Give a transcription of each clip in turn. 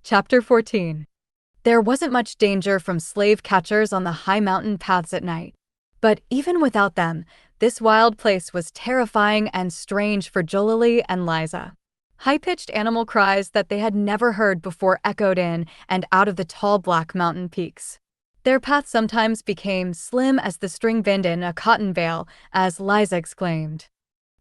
Chapter 14. There wasn't much danger from slave catchers on the high mountain paths at night. But even without them, this wild place was terrifying and strange for Julilly and Liza. High-pitched animal cries that they had never heard before echoed in and out of the tall black mountain peaks. Their path sometimes became slim as the string bend in a cotton bale, as Liza exclaimed.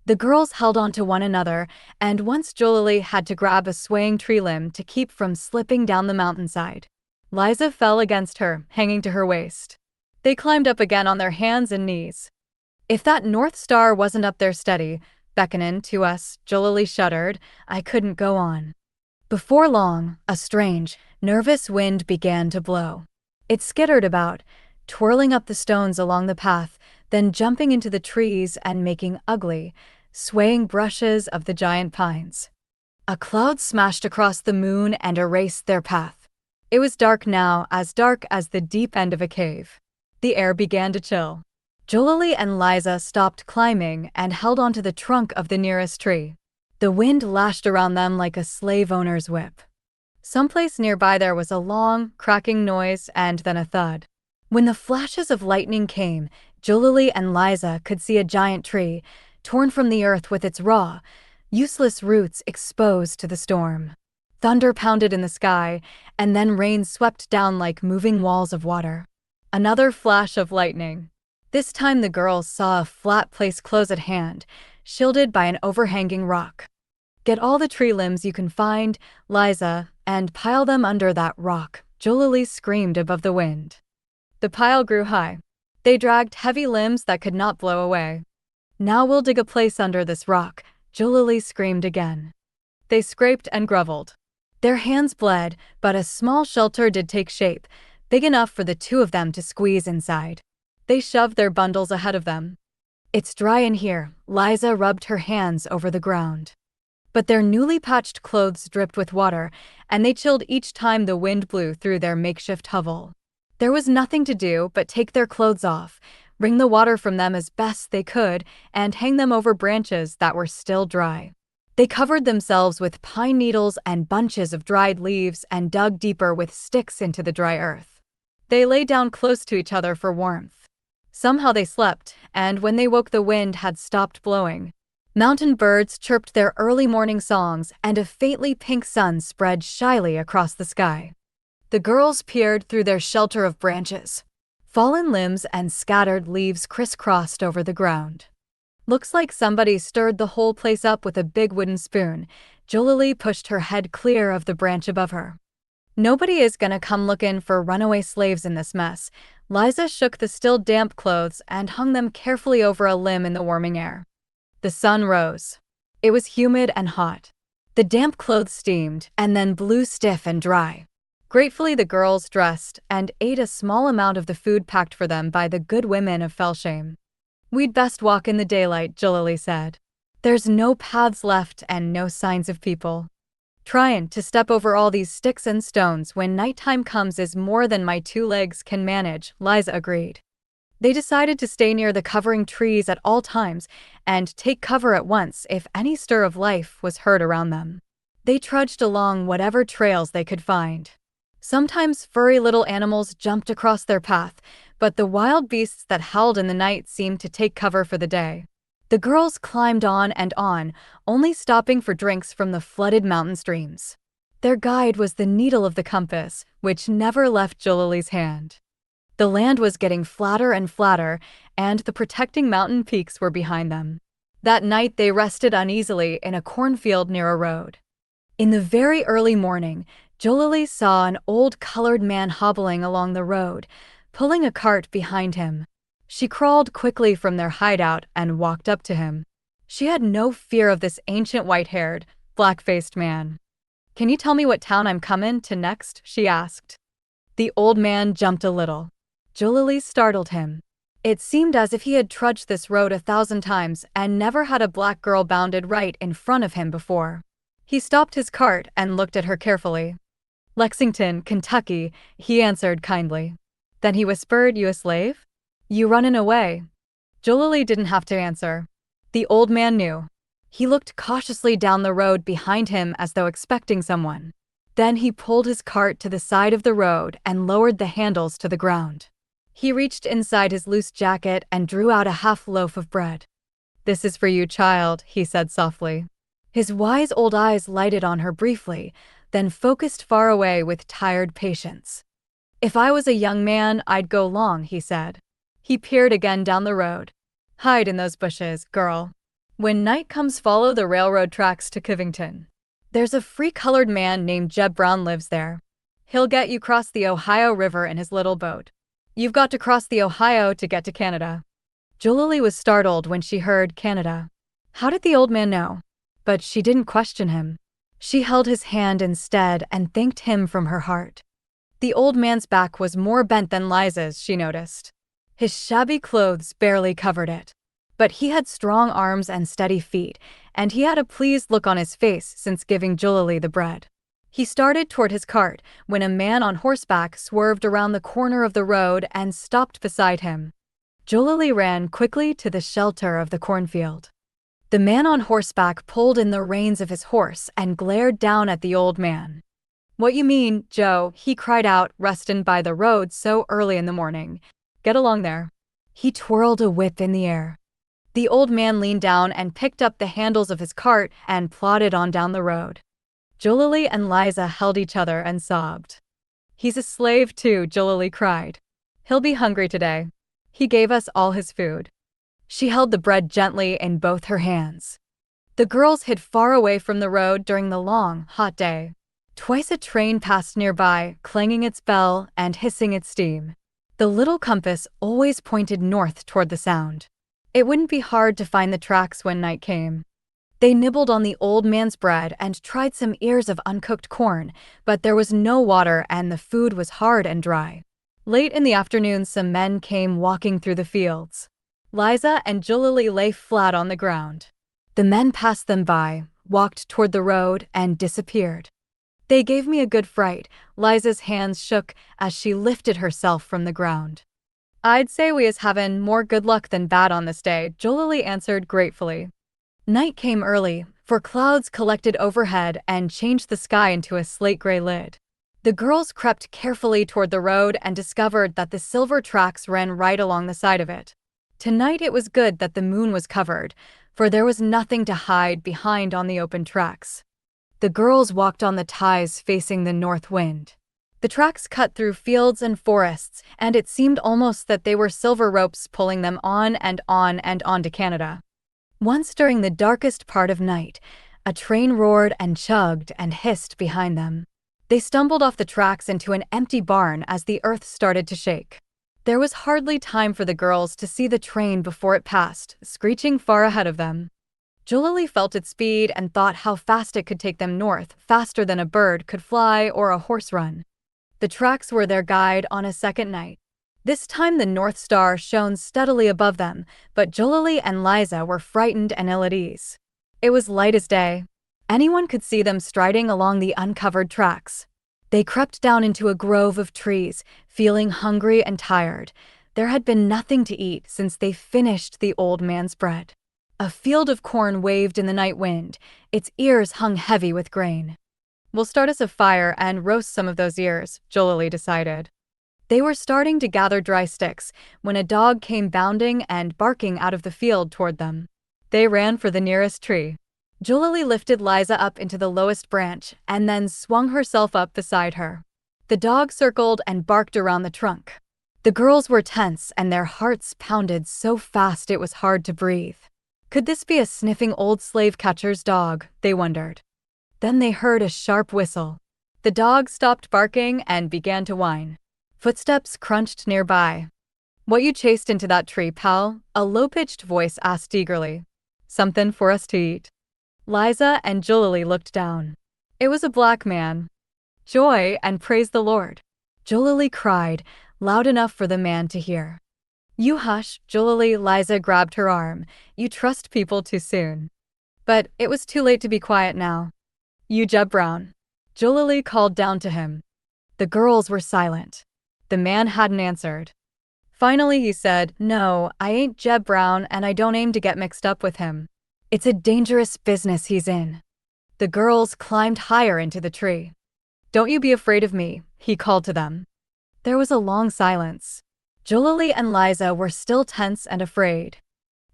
The girls held on to one another, and once Julilly had to grab a swaying tree limb to keep from slipping down the mountainside. Liza fell against her, hanging to her waist. They climbed up again on their hands and knees. If that North Star wasn't up there steady, beckoning to us, Julilly shuddered, I couldn't go on. Before long, a strange, nervous wind began to blow. It skittered about, twirling up the stones along the path, then jumping into the trees and making ugly, swaying brushes of the giant pines. A cloud smashed across the moon and erased their path. It was dark now, as dark as the deep end of a cave. The air began to chill. Julilly and Liza stopped climbing and held onto the trunk of the nearest tree. The wind lashed around them like a slave owner's whip. Someplace nearby there was a long, cracking noise and then a thud. When the flashes of lightning came, Julilly and Liza could see a giant tree, torn from the earth with its raw, useless roots exposed to the storm. Thunder pounded in the sky, and then rain swept down like moving walls of water. Another flash of lightning. This time the girls saw a flat place close at hand, shielded by an overhanging rock. Get all the tree limbs you can find, Liza, and pile them under that rock, Julilly screamed above the wind. The pile grew high. They dragged heavy limbs that could not blow away. Now we'll dig a place under this rock, Julilly screamed again. They scraped and groveled. Their hands bled, but a small shelter did take shape, big enough for the two of them to squeeze inside. They shoved their bundles ahead of them. It's dry in here, Liza rubbed her hands over the ground. But their newly patched clothes dripped with water, and they chilled each time the wind blew through their makeshift hovel. There was nothing to do but take their clothes off, wring the water from them as best they could, and hang them over branches that were still dry. They covered themselves with pine needles and bunches of dried leaves and dug deeper with sticks into the dry earth. They lay down close to each other for warmth. Somehow they slept, and when they woke the wind had stopped blowing. Mountain birds chirped their early morning songs, and a faintly pink sun spread shyly across the sky. The girls peered through their shelter of branches. Fallen limbs and scattered leaves crisscrossed over the ground. Looks like somebody stirred the whole place up with a big wooden spoon. Julilly pushed her head clear of the branch above her. Nobody is gonna come looking for runaway slaves in this mess. Liza shook the still damp clothes and hung them carefully over a limb in the warming air. The sun rose. It was humid and hot. The damp clothes steamed and then blew stiff and dry. Gratefully the girls dressed and ate a small amount of the food packed for them by the good women of Felsham. We'd best walk in the daylight, Julilly said. There's no paths left and no signs of people. Trying to step over all these sticks and stones when nighttime comes is more than my two legs can manage, Liza agreed. They decided to stay near the covering trees at all times and take cover at once if any stir of life was heard around them. They trudged along whatever trails they could find. Sometimes furry little animals jumped across their path, but the wild beasts that howled in the night seemed to take cover for the day. The girls climbed on and on, only stopping for drinks from the flooded mountain streams. Their guide was the needle of the compass, which never left Julilly's hand. The land was getting flatter and flatter, and the protecting mountain peaks were behind them. That night they rested uneasily in a cornfield near a road. In the very early morning, Julilly saw an old colored man hobbling along the road, pulling a cart behind him. She crawled quickly from their hideout and walked up to him. She had no fear of this ancient white-haired, black-faced man. "Can you tell me what town I'm comin' to next?" she asked. The old man jumped a little. Julilly startled him. It seemed as if he had trudged this road 1,000 times and never had a black girl bounded right in front of him before. He stopped his cart and looked at her carefully. "Lexington, Kentucky," he answered kindly. Then he whispered, "You a slave? You runnin' away?" Julilly didn't have to answer. The old man knew. He looked cautiously down the road behind him as though expecting someone. Then he pulled his cart to the side of the road and lowered the handles to the ground. He reached inside his loose jacket and drew out a half loaf of bread. "This is for you, child," he said softly. His wise old eyes lighted on her briefly, then focused far away with tired patience. "If I was a young man, I'd go long," he said. He peered again down the road. "Hide in those bushes, girl. When night comes, follow the railroad tracks to Covington. There's a free-colored man named Jeb Brown lives there. He'll get you across the Ohio River in his little boat. You've got to cross the Ohio to get to Canada." Julilly was startled when she heard Canada. How did the old man know? But she didn't question him. She held his hand instead and thanked him from her heart. The old man's back was more bent than Liza's, she noticed. His shabby clothes barely covered it. But he had strong arms and steady feet, and he had a pleased look on his face since giving Julilly the bread. He started toward his cart when a man on horseback swerved around the corner of the road and stopped beside him. Julilly ran quickly to the shelter of the cornfield. The man on horseback pulled in the reins of his horse and glared down at the old man. "What you mean, Joe?" he cried out, "restin' by the road so early in the morning. Get along there." He twirled a whip in the air. The old man leaned down and picked up the handles of his cart and plodded on down the road. Julilly and Liza held each other and sobbed. "He's a slave too," Julilly cried. "He'll be hungry today. He gave us all his food." She held the bread gently in both her hands. The girls hid far away from the road during the long, hot day. Twice a train passed nearby, clanging its bell and hissing its steam. The little compass always pointed north toward the sound. It wouldn't be hard to find the tracks when night came. They nibbled on the old man's bread and tried some ears of uncooked corn, but there was no water and the food was hard and dry. Late in the afternoon, some men came walking through the fields. Liza and Julilly lay flat on the ground. The men passed them by, walked toward the road, and disappeared. They gave me a good fright. Liza's hands shook as she lifted herself from the ground. "I'd say we is havin' more good luck than bad on this day," Julilly answered gratefully. Night came early, for clouds collected overhead and changed the sky into a slate-gray lid. The girls crept carefully toward the road and discovered that the silver tracks ran right along the side of it. Tonight it was good that the moon was covered, for there was nothing to hide behind on the open tracks. The girls walked on the ties facing the north wind. The tracks cut through fields and forests, and it seemed almost that they were silver ropes pulling them on and on and on to Canada. Once during the darkest part of night, a train roared and chugged and hissed behind them. They stumbled off the tracks into an empty barn as the earth started to shake. There was hardly time for the girls to see the train before it passed, screeching far ahead of them. Julilly felt its speed and thought how fast it could take them north, faster than a bird could fly or a horse run. The tracks were their guide on a second night. This time the North Star shone steadily above them, but Julilly and Liza were frightened and ill at ease. It was light as day. Anyone could see them striding along the uncovered tracks. They crept down into a grove of trees, feeling hungry and tired. There had been nothing to eat since they finished the old man's bread. A field of corn waved in the night wind, its ears hung heavy with grain. "We'll start us a fire and roast some of those ears," Julilly decided. They were starting to gather dry sticks when a dog came bounding and barking out of the field toward them. They ran for the nearest tree. Julilly lifted Liza up into the lowest branch and then swung herself up beside her. The dog circled and barked around the trunk. The girls were tense and their hearts pounded so fast it was hard to breathe. Could this be a sniffing old slave catcher's dog, they wondered. Then they heard a sharp whistle. The dog stopped barking and began to whine. Footsteps crunched nearby. "What you chased into that tree, pal?" a low-pitched voice asked eagerly. "Something for us to eat?" Liza and Julilly looked down. It was a black man. "Joy and praise the Lord," Julilly cried, loud enough for the man to hear. "You hush, Julilly." Liza grabbed her arm. "You trust people too soon." But it was too late to be quiet now. "You Jeb Brown?" Julilly called down to him. The girls were silent. The man hadn't answered. Finally he said, "No, I ain't Jeb Brown and I don't aim to get mixed up with him. It's a dangerous business he's in." The girls climbed higher into the tree. Don't you be afraid of me, he called to them. There was a long silence. Julilly and Liza were still tense and afraid.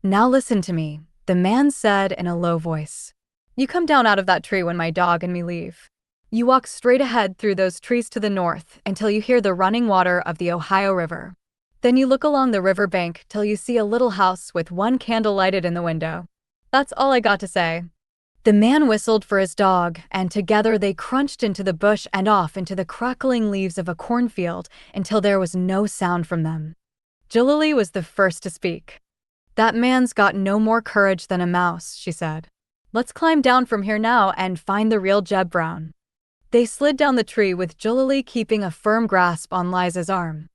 Now listen to me, the man said in a low voice. You come down out of that tree when my dog and me leave. You walk straight ahead through those trees to the north until you hear the running water of the Ohio River. Then you look along the river bank till you see a little house with one candle lighted in the window. That's all I got to say. The man whistled for his dog, and together they crunched into the bush and off into the crackling leaves of a cornfield until there was no sound from them. Julilly was the first to speak. That man's got no more courage than a mouse, she said. Let's climb down from here now and find the real Jeb Brown. They slid down the tree with Julilly keeping a firm grasp on Liza's arm.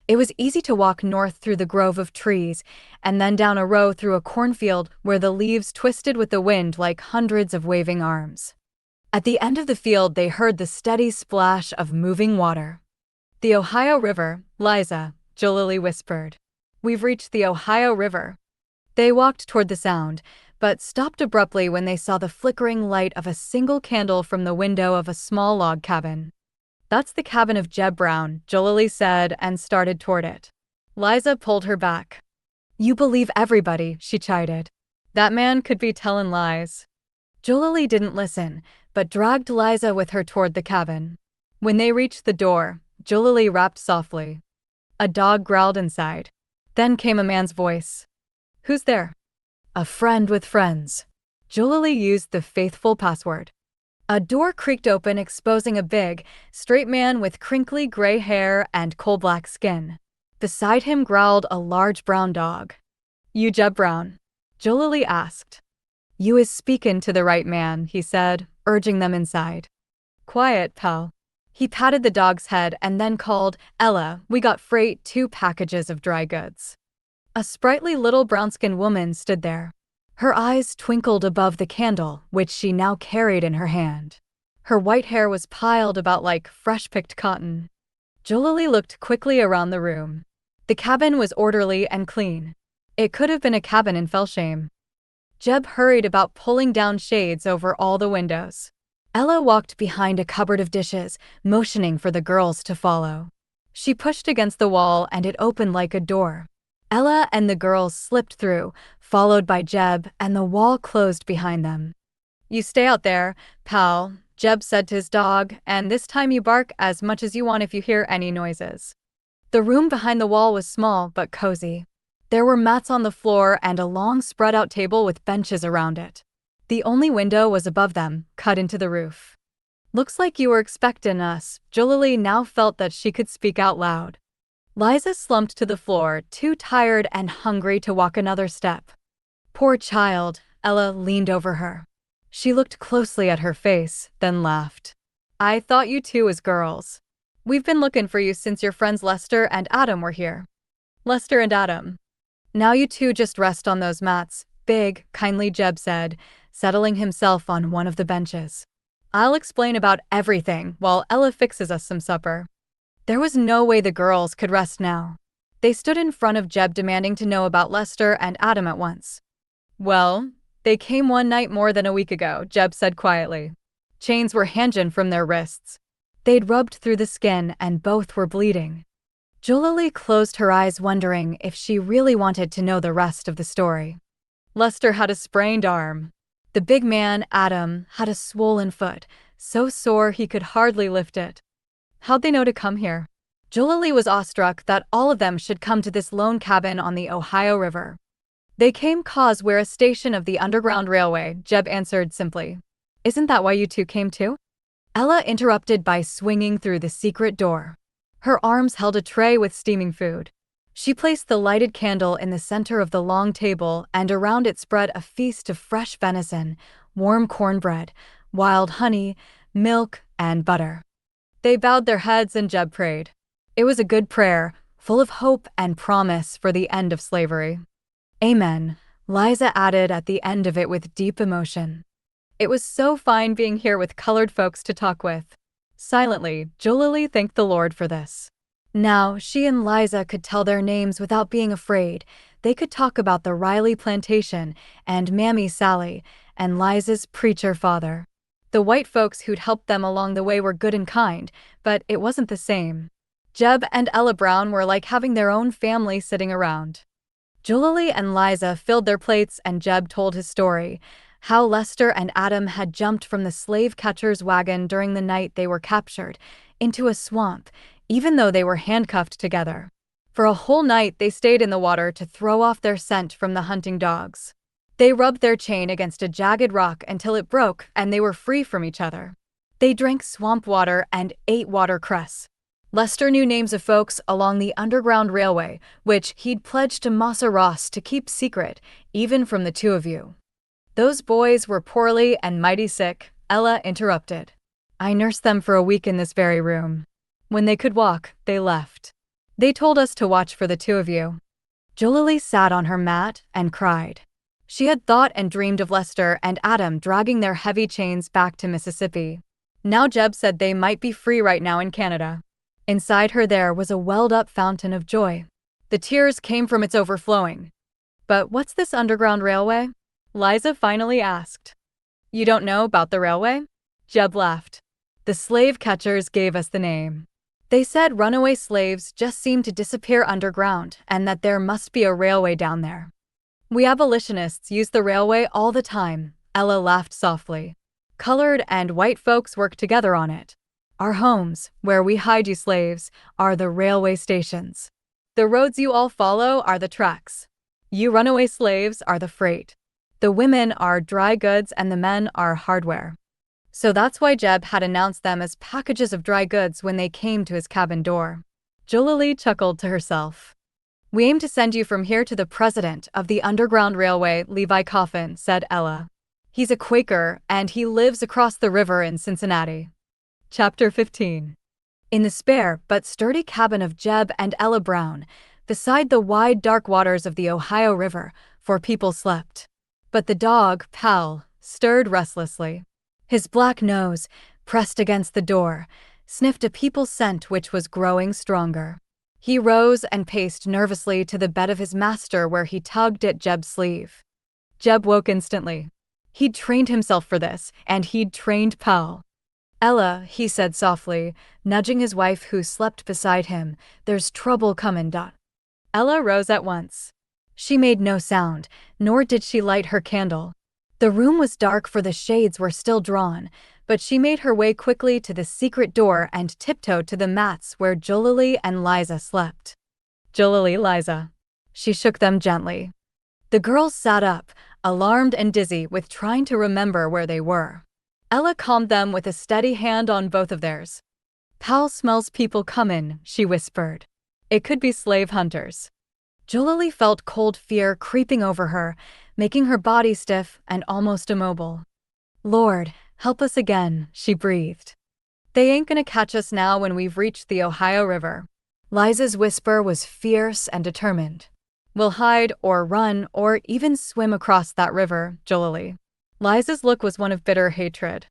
It was easy to walk north through the grove of trees and then down a row through a cornfield where the leaves twisted with the wind like hundreds of waving arms. At the end of the field, they heard the steady splash of moving water. The Ohio River, Liza, Julilly whispered. We've reached the Ohio River. They walked toward the sound, but stopped abruptly when they saw the flickering light of a single candle from the window of a small log cabin. That's the cabin of Jeb Brown, Julilly said and started toward it. Liza pulled her back. You believe everybody, she chided. That man could be tellin' lies. Julilly didn't listen, but dragged Liza with her toward the cabin. When they reached the door, Julilly rapped softly. A dog growled inside. Then came a man's voice. Who's there? A friend with friends. Julilly used the faithful password. A door creaked open, exposing a big, straight man with crinkly gray hair and coal-black skin. Beside him growled a large brown dog. You Jeb Brown? Julilly asked. You is speakin' to the right man, he said, urging them inside. Quiet, pal. He patted the dog's head and then called, Ella, we got freight 2 packages of dry goods. A sprightly little brown-skinned woman stood there. Her eyes twinkled above the candle, which she now carried in her hand. Her white hair was piled about like fresh-picked cotton. Julilly looked quickly around the room. The cabin was orderly and clean. It could have been a cabin in Felsham. Jeb hurried about pulling down shades over all the windows. Ella walked behind a cupboard of dishes, motioning for the girls to follow. She pushed against the wall and it opened like a door. Ella and the girls slipped through, followed by Jeb, and the wall closed behind them. You stay out there, pal, Jeb said to his dog, and this time you bark as much as you want if you hear any noises. The room behind the wall was small but cozy. There were mats on the floor and a long spread-out table with benches around it. The only window was above them, cut into the roof. Looks like you were expectin' us. Julilly now felt that she could speak out loud. Liza slumped to the floor, too tired and hungry to walk another step. Poor child, Ella leaned over her. She looked closely at her face, then laughed. I thought you two was girls. We've been looking for you since your friends Lester and Adam were here. Lester and Adam. Now you two just rest on those mats, big, kindly Jeb said, settling himself on one of the benches. I'll explain about everything while Ella fixes us some supper. There was no way the girls could rest now. They stood in front of Jeb demanding to know about Lester and Adam at once. Well, they came one night more than a week ago, Jeb said quietly. Chains were hanging from their wrists. They'd rubbed through the skin and both were bleeding. Julilly closed her eyes, wondering if she really wanted to know the rest of the story. Lester had a sprained arm. The big man, Adam, had a swollen foot, so sore he could hardly lift it. How'd they know to come here? Julilly was awestruck that all of them should come to this lone cabin on the Ohio River. They came 'cause we're a station of the Underground Railway, Jeb answered simply. Isn't that why you two came too? Ella interrupted by swinging through the secret door. Her arms held a tray with steaming food. She placed the lighted candle in the center of the long table and around it spread a feast of fresh venison, warm cornbread, wild honey, milk, and butter. They bowed their heads and Jeb prayed. It was a good prayer, full of hope and promise for the end of slavery. Amen, Liza added at the end of it with deep emotion. It was so fine being here with colored folks to talk with. Silently, Julilly thanked the Lord for this. Now, she and Liza could tell their names without being afraid. They could talk about the Riley plantation and Mammy Sally and Liza's preacher father. The white folks who'd helped them along the way were good and kind, but it wasn't the same. Jeb and Ella Brown were like having their own family sitting around. Julilly and Liza filled their plates and Jeb told his story, how Lester and Adam had jumped from the slave catcher's wagon during the night they were captured, into a swamp, even though they were handcuffed together. For a whole night they stayed in the water to throw off their scent from the hunting dogs. They rubbed their chain against a jagged rock until it broke and they were free from each other. They drank swamp water and ate watercress. Lester knew names of folks along the Underground Railway, which he'd pledged to Massa Ross to keep secret, even from the two of you. Those boys were poorly and mighty sick, Ella interrupted. I nursed them for a week in this very room. When they could walk, they left. They told us to watch for the two of you. Julilly sat on her mat and cried. She had thought and dreamed of Lester and Adam dragging their heavy chains back to Mississippi. Now Jeb said they might be free right now in Canada. Inside her there was a welled-up fountain of joy. The tears came from its overflowing. But what's this Underground Railway? Liza finally asked. You don't know about the railway? Jeb laughed. The slave catchers gave us the name. They said runaway slaves just seemed to disappear underground and that there must be a railway down there. We abolitionists use the railway all the time, Ella laughed softly. Colored and white folks work together on it. Our homes, where we hide you slaves, are the railway stations. The roads you all follow are the tracks. You runaway slaves are the freight. The women are dry goods and the men are hardware. So that's why Jeb had announced them as packages of dry goods when they came to his cabin door. Julilly chuckled to herself. We aim to send you from here to the president of the Underground Railway, Levi Coffin, said Ella. He's a Quaker and he lives across the river in Cincinnati. Chapter 15. In the spare but sturdy cabin of Jeb and Ella Brown, beside the wide dark waters of the Ohio River, 4 people slept. But the dog, Pal, stirred restlessly. His black nose, pressed against the door, sniffed a people's scent which was growing stronger. He rose and paced nervously to the bed of his master where he tugged at Jeb's sleeve. Jeb woke instantly. He'd trained himself for this, and he'd trained Pal. Ella, he said softly, nudging his wife who slept beside him, there's trouble comin'. Ella rose at once. She made no sound, nor did she light her candle. The room was dark for the shades were still drawn, but she made her way quickly to the secret door and tiptoed to the mats where Julilly and Liza slept. Julilly, Liza. She shook them gently. The girls sat up, alarmed and dizzy with trying to remember where they were. Ella calmed them with a steady hand on both of theirs. Pal smells people comin', she whispered. It could be slave hunters. Julilly felt cold fear creeping over her, making her body stiff and almost immobile. Lord, help us again, she breathed. They ain't gonna catch us now when we've reached the Ohio River. Liza's whisper was fierce and determined. We'll hide or run or even swim across that river, Julilly. Liza's look was one of bitter hatred.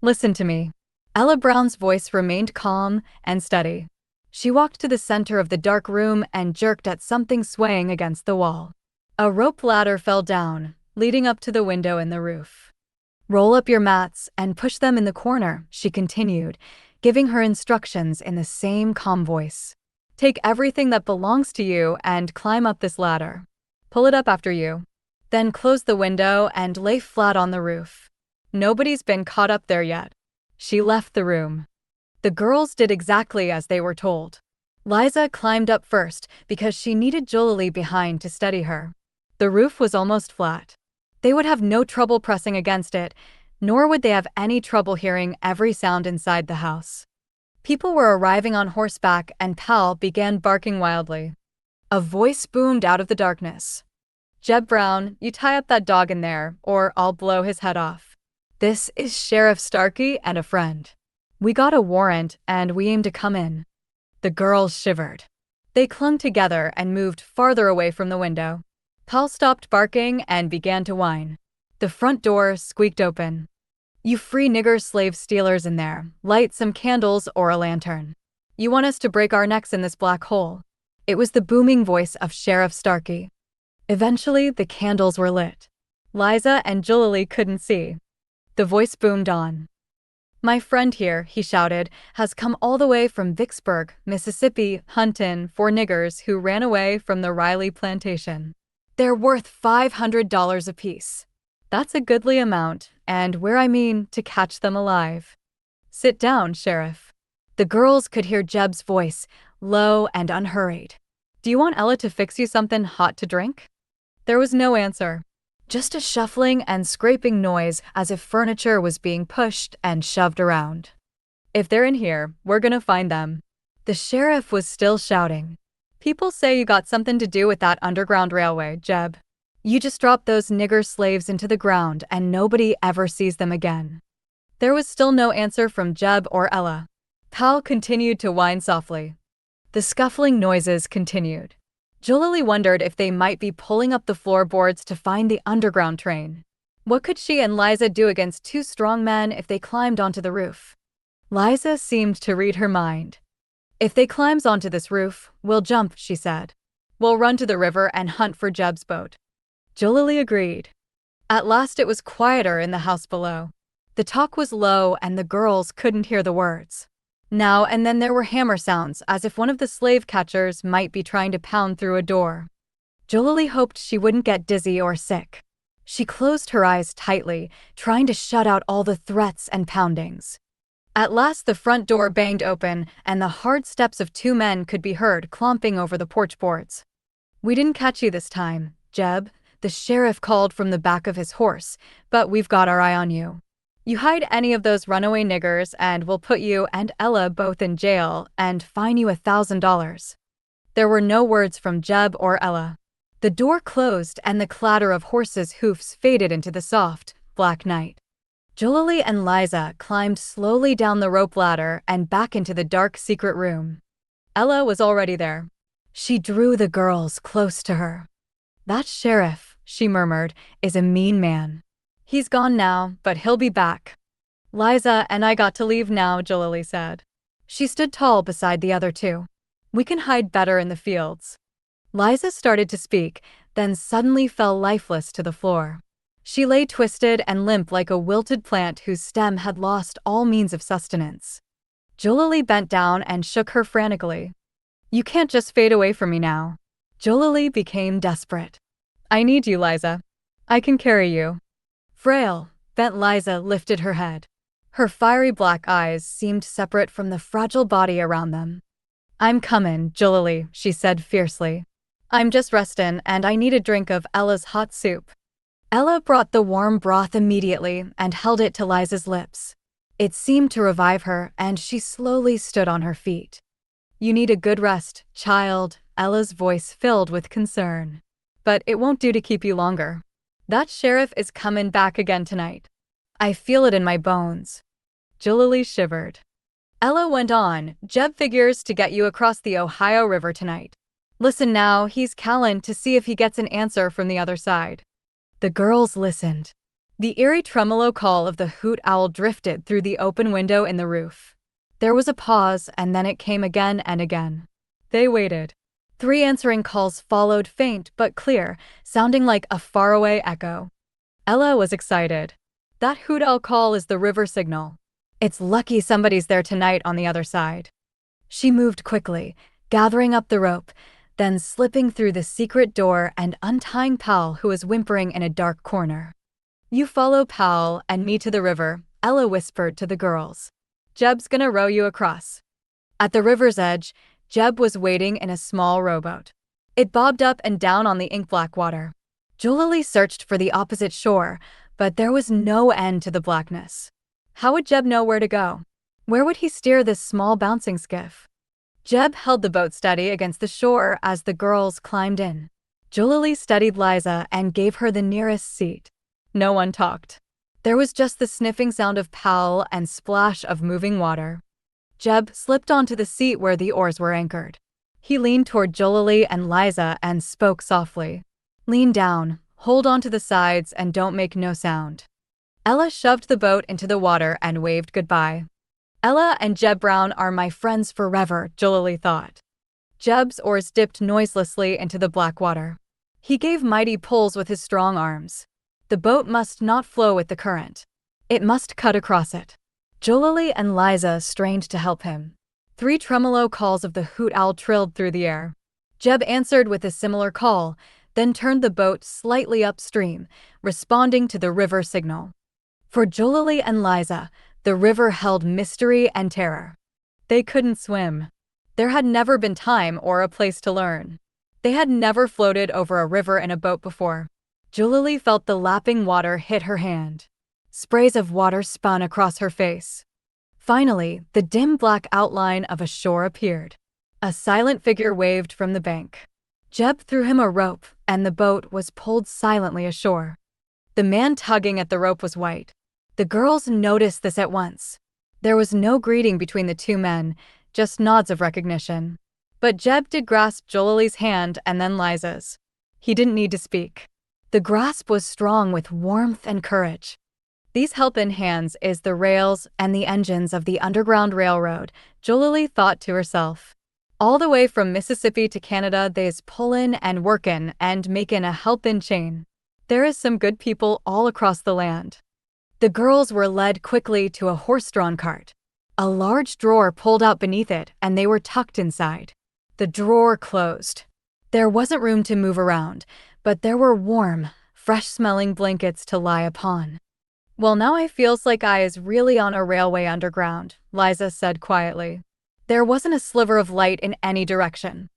Listen to me. Ella Brown's voice remained calm and steady. She walked to the center of the dark room and jerked at something swaying against the wall. A rope ladder fell down, leading up to the window in the roof. Roll up your mats and push them in the corner, she continued, giving her instructions in the same calm voice. Take everything that belongs to you and climb up this ladder. Pull it up after you. Then close the window and lay flat on the roof. Nobody's been caught up there yet. She left the room. The girls did exactly as they were told. Liza climbed up first because she needed Julilly behind to steady her. The roof was almost flat. They would have no trouble pressing against it, nor would they have any trouble hearing every sound inside the house. People were arriving on horseback and Pal began barking wildly. A voice boomed out of the darkness. Jeb Brown, you tie up that dog in there, or I'll blow his head off. This is Sheriff Starkey and a friend. We got a warrant and we aim to come in. The girls shivered. They clung together and moved farther away from the window. Pal stopped barking and began to whine. The front door squeaked open. You free nigger slave stealers in there, light some candles or a lantern. You want us to break our necks in this black hole. It was the booming voice of Sheriff Starkey. Eventually, the candles were lit. Liza and Julilly couldn't see. The voice boomed on. My friend here, he shouted, has come all the way from Vicksburg, Mississippi, huntin' for niggers who ran away from the Riley plantation. They're worth $500 apiece. That's a goodly amount, and to catch them alive. Sit down, Sheriff. The girls could hear Jeb's voice, low and unhurried. Do you want Ella to fix you something hot to drink? There was no answer. Just a shuffling and scraping noise as if furniture was being pushed and shoved around. If they're in here, we're gonna find them. The sheriff was still shouting. People say you got something to do with that underground railway, Jeb. You just drop those nigger slaves into the ground and nobody ever sees them again. There was still no answer from Jeb or Ella. Powell continued to whine softly. The scuffling noises continued. Julilly wondered if they might be pulling up the floorboards to find the underground train. What could she and Liza do against two strong men if they climbed onto the roof? Liza seemed to read her mind. If they climbs onto this roof, we'll jump, she said. We'll run to the river and hunt for Jeb's boat. Julilly agreed. At last it was quieter in the house below. The talk was low and the girls couldn't hear the words. Now and then there were hammer sounds, as if one of the slave catchers might be trying to pound through a door. Julilly hoped she wouldn't get dizzy or sick. She closed her eyes tightly, trying to shut out all the threats and poundings. At last the front door banged open, and the hard steps of two men could be heard clomping over the porch boards. We didn't catch you this time, Jeb, the sheriff called from the back of his horse, but we've got our eye on you. You hide any of those runaway niggers and we'll put you and Ella both in jail and fine you $1,000. There were no words from Jeb or Ella. The door closed and the clatter of horses' hoofs faded into the soft, black night. Julilly and Liza climbed slowly down the rope ladder and back into the dark secret room. Ella was already there. She drew the girls close to her. That sheriff, she murmured, is a mean man. He's gone now, but he'll be back. Liza and I got to leave now, Julilly said. She stood tall beside the other two. We can hide better in the fields. Liza started to speak, then suddenly fell lifeless to the floor. She lay twisted and limp like a wilted plant whose stem had lost all means of sustenance. Julilly bent down and shook her frantically. You can't just fade away from me now. Julilly became desperate. I need you, Liza. I can carry you. Frail, bent Liza lifted her head. Her fiery black eyes seemed separate from the fragile body around them. I'm comin', Julilly, she said fiercely. I'm just restin' and I need a drink of Ella's hot soup. Ella brought the warm broth immediately and held it to Liza's lips. It seemed to revive her and she slowly stood on her feet. You need a good rest, child, Ella's voice filled with concern. But it won't do to keep you longer. That sheriff is comin' back again tonight. I feel it in my bones. Julilly shivered. Ella went on, Jeb figures to get you across the Ohio River tonight. Listen now, he's callin' to see if he gets an answer from the other side. The girls listened. The eerie tremolo call of the hoot owl drifted through the open window in the roof. There was a pause and then it came again and again. They waited. 3 answering calls followed, faint but clear, sounding like a faraway echo. Ella was excited. That hoot owl call is the river signal. It's lucky somebody's there tonight on the other side. She moved quickly, gathering up the rope, then slipping through the secret door and untying Powell, who was whimpering in a dark corner. You follow Powell and me to the river, Ella whispered to the girls. Jeb's gonna row you across. At the river's edge, Jeb was waiting in a small rowboat. It bobbed up and down on the ink-black water. Julilly searched for the opposite shore, but there was no end to the blackness. How would Jeb know where to go? Where would he steer this small bouncing skiff? Jeb held the boat steady against the shore as the girls climbed in. Julilly steadied Liza and gave her the nearest seat. No one talked. There was just the sniffing sound of Powell and splash of moving water. Jeb slipped onto the seat where the oars were anchored. He leaned toward Julilly and Liza and spoke softly. Lean down, hold onto the sides and don't make no sound. Ella shoved the boat into the water and waved goodbye. Ella and Jeb Brown are my friends forever, Julilly thought. Jeb's oars dipped noiselessly into the black water. He gave mighty pulls with his strong arms. The boat must not flow with the current. It must cut across it. Julilly and Liza strained to help him. 3 tremolo calls of the hoot owl trilled through the air. Jeb answered with a similar call, then turned the boat slightly upstream, responding to the river signal. For Julilly and Liza, the river held mystery and terror. They couldn't swim. There had never been time or a place to learn. They had never floated over a river in a boat before. Julilly felt the lapping water hit her hand. Sprays of water spun across her face. Finally, the dim black outline of a shore appeared. A silent figure waved from the bank. Jeb threw him a rope, and the boat was pulled silently ashore. The man tugging at the rope was white. The girls noticed this at once. There was no greeting between the 2 men, just nods of recognition. But Jeb did grasp Julilly's hand and then Liza's. He didn't need to speak. The grasp was strong with warmth and courage. These helpin' hands is the rails and the engines of the Underground Railroad, Julilly thought to herself. All the way from Mississippi to Canada they's pullin' and workin' and makin' a helpin' chain. There is some good people all across the land. The girls were led quickly to a horse-drawn cart. A large drawer pulled out beneath it and they were tucked inside. The drawer closed. There wasn't room to move around, but there were warm, fresh-smelling blankets to lie upon. "Well, now I feels like I is really on a railway underground," Liza said quietly. There wasn't a sliver of light in any direction.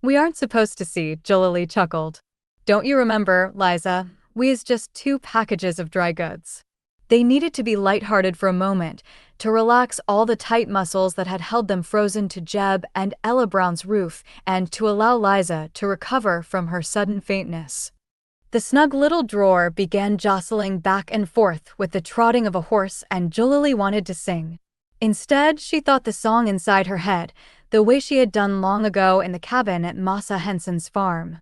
"We aren't supposed to see," Julilly chuckled. "Don't you remember, Liza, we is just 2 packages of dry goods." They needed to be lighthearted for a moment, to relax all the tight muscles that had held them frozen to Jeb and Ella Brown's roof, and to allow Liza to recover from her sudden faintness. The snug little drawer began jostling back and forth with the trotting of a horse, and Julilly wanted to sing. Instead, she thought the song inside her head, the way she had done long ago in the cabin at Massa Henson's farm.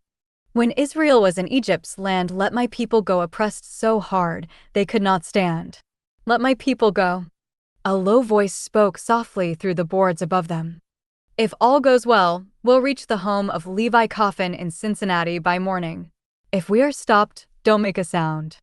"When Israel was in Egypt's land, let my people go oppressed so hard, they could not stand. Let my people go." A low voice spoke softly through the boards above them. "If all goes well, we'll reach the home of Levi Coffin in Cincinnati by morning. If we are stopped, don't make a sound."